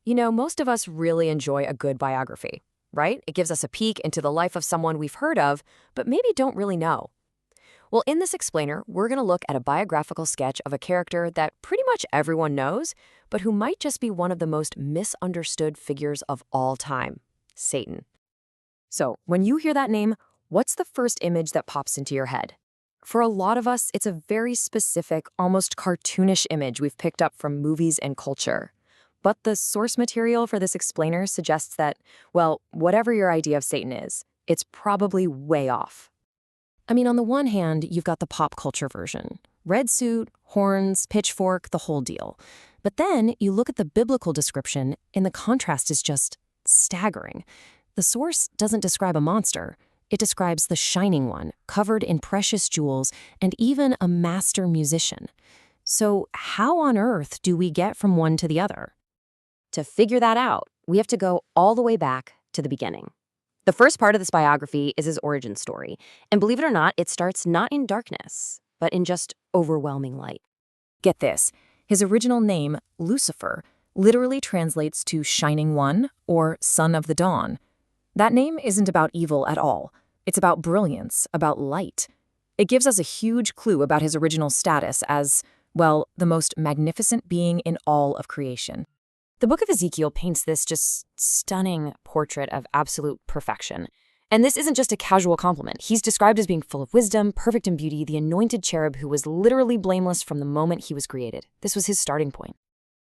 Most of us really enjoy a good biography, right? It gives us a peek into the life of someone we've heard of, but maybe don't really know. Well, in this explainer, we're going to look at a biographical sketch of a character that pretty much everyone knows, but who might just be one of the most misunderstood figures of all time, Satan. So, when you hear that name, what's the first image that pops into your head? For a lot of us, it's a very specific, almost cartoonish image we've picked up from movies and culture. But the source material for this explainer suggests that, well, whatever your idea of Satan is, it's probably way off. On the one hand, you've got the pop culture version. Red suit, horns, pitchfork, the whole deal. But then you look at the biblical description, and the contrast is just staggering. The source doesn't describe a monster. It describes the Shining One, covered in precious jewels, and even a master musician. So how on earth do we get from one to the other? To figure that out, we have to go all the way back to the beginning. The first part of this biography is his origin story, and believe it or not, it starts not in darkness, but in just overwhelming light. Get this, his original name, Lucifer, literally translates to Shining One or Son of the Dawn. That name isn't about evil at all. It's about brilliance, about light. It gives us a huge clue about his original status as, well, the most magnificent being in all of creation. The book of Ezekiel paints this just stunning portrait of absolute perfection. And this isn't just a casual compliment. He's described as being full of wisdom, perfect in beauty, the anointed cherub who was literally blameless from the moment he was created. This was his starting point.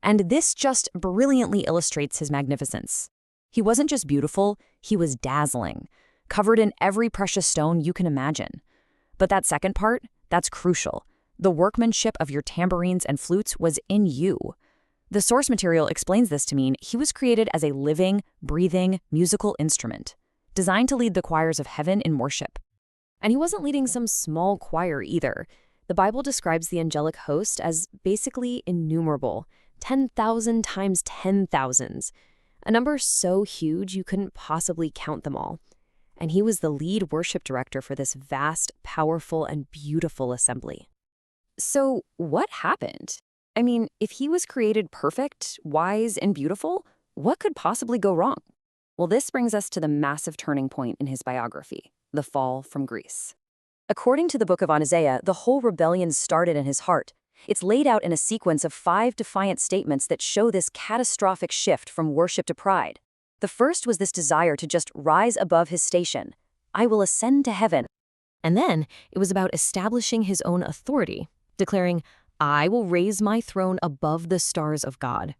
And this just brilliantly illustrates his magnificence. He wasn't just beautiful, he was dazzling, covered in every precious stone you can imagine. But that second part, that's crucial. The workmanship of your tambourines and flutes was in you. The source material explains this to mean he was created as a living, breathing, musical instrument, designed to lead the choirs of heaven in worship. And he wasn't leading some small choir either. The Bible describes the angelic host as basically innumerable, 10,000 times 10,000s, a number so huge you couldn't possibly count them all. And he was the lead worship director for this vast, powerful, and beautiful assembly. So what happened? If he was created perfect, wise, and beautiful, what could possibly go wrong? Well, this brings us to the massive turning point in his biography, the fall from grace. According to the book of Isaiah, the whole rebellion started in his heart. It's laid out in a sequence of 5 defiant statements that show this catastrophic shift from worship to pride. The first was this desire to just rise above his station. I will ascend to heaven. And then it was about establishing his own authority, declaring, I will raise my throne above the stars of God.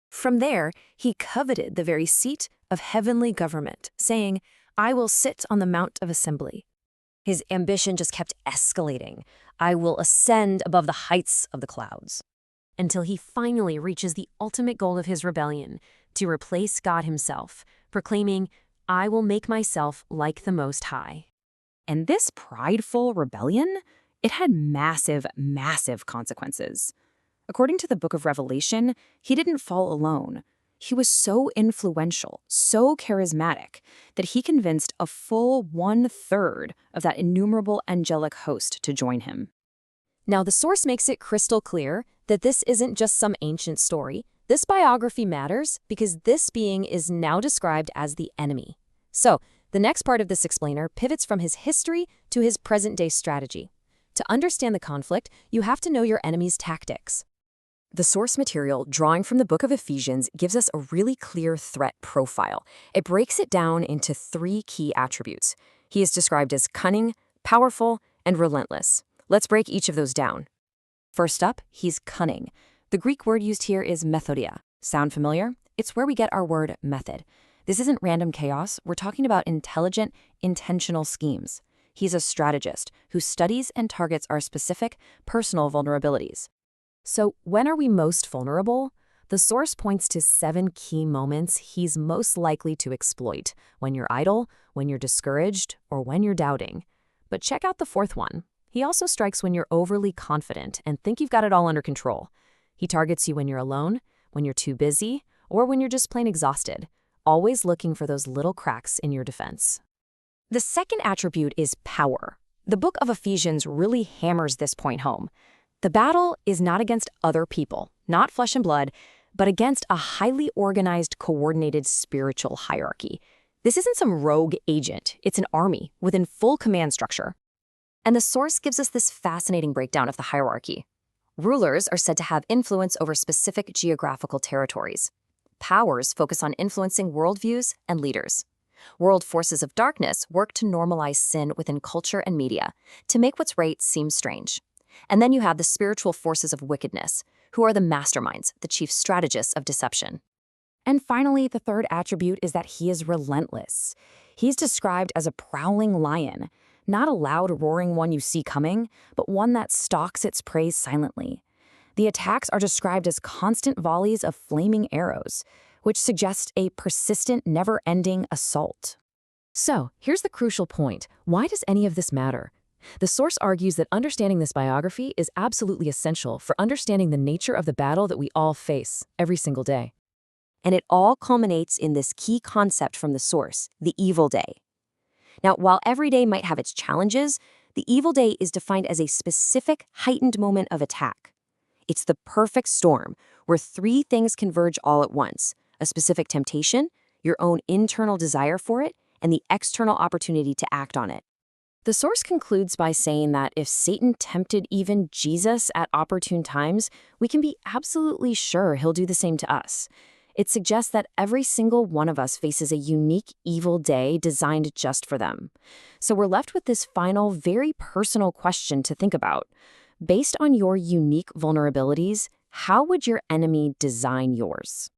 From there, he coveted the very seat of heavenly government, saying, I will sit on the Mount of Assembly. His ambition just kept escalating. I will ascend above the heights of the clouds. Until he finally reaches the ultimate goal of his rebellion, to replace God himself, proclaiming, I will make myself like the Most High. And this prideful rebellion, it had massive, massive consequences. According to the book of Revelation, he didn't fall alone. He was so influential, so charismatic, that he convinced a full 1/3 of that innumerable angelic host to join him. Now, the source makes it crystal clear that this isn't just some ancient story. This biography matters because this being is now described as the enemy. So, the next part of this explainer pivots from his history to his present-day strategy. To understand the conflict, you have to know your enemy's tactics. The source material, drawing from the book of Ephesians, gives us a really clear threat profile. It breaks it down into 3 key attributes. He is described as cunning, powerful, and relentless. Let's break each of those down. First up, he's cunning. The Greek word used here is methodia. Sound familiar? It's where we get our word method. This isn't random chaos. We're talking about intelligent, intentional schemes. He's a strategist who studies and targets our specific, personal vulnerabilities. So when are we most vulnerable? The source points to 7 key moments he's most likely to exploit: when you're idle, when you're discouraged, or when you're doubting. But check out the 4th one. He also strikes when you're overly confident and think you've got it all under control. He targets you when you're alone, when you're too busy, or when you're just plain exhausted, always looking for those little cracks in your defense. The second attribute is power. The book of Ephesians really hammers this point home. The battle is not against other people, not flesh and blood, but against a highly organized, coordinated spiritual hierarchy. This isn't some rogue agent, it's an army within full command structure. And the source gives us this fascinating breakdown of the hierarchy. Rulers are said to have influence over specific geographical territories. Powers focus on influencing worldviews and leaders. World forces of darkness work to normalize sin within culture and media, to make what's right seem strange. And then you have the spiritual forces of wickedness, who are the masterminds, the chief strategists of deception. And finally, the third attribute is that he is relentless. He's described as a prowling lion, not a loud, roaring one you see coming, but one that stalks its prey silently. The attacks are described as constant volleys of flaming arrows, which suggest a persistent, never-ending assault. So, here's the crucial point. Why does any of this matter? The source argues that understanding this biography is absolutely essential for understanding the nature of the battle that we all face every single day. And it all culminates in this key concept from the source, the evil day. Now, while every day might have its challenges, the evil day is defined as a specific, heightened moment of attack. It's the perfect storm, where three things converge all at once: a specific temptation, your own internal desire for it, and the external opportunity to act on it. The source concludes by saying that if Satan tempted even Jesus at opportune times, we can be absolutely sure he'll do the same to us. It suggests that every single one of us faces a unique evil day designed just for them. So we're left with this final, very personal question to think about. Based on your unique vulnerabilities, how would your enemy design yours?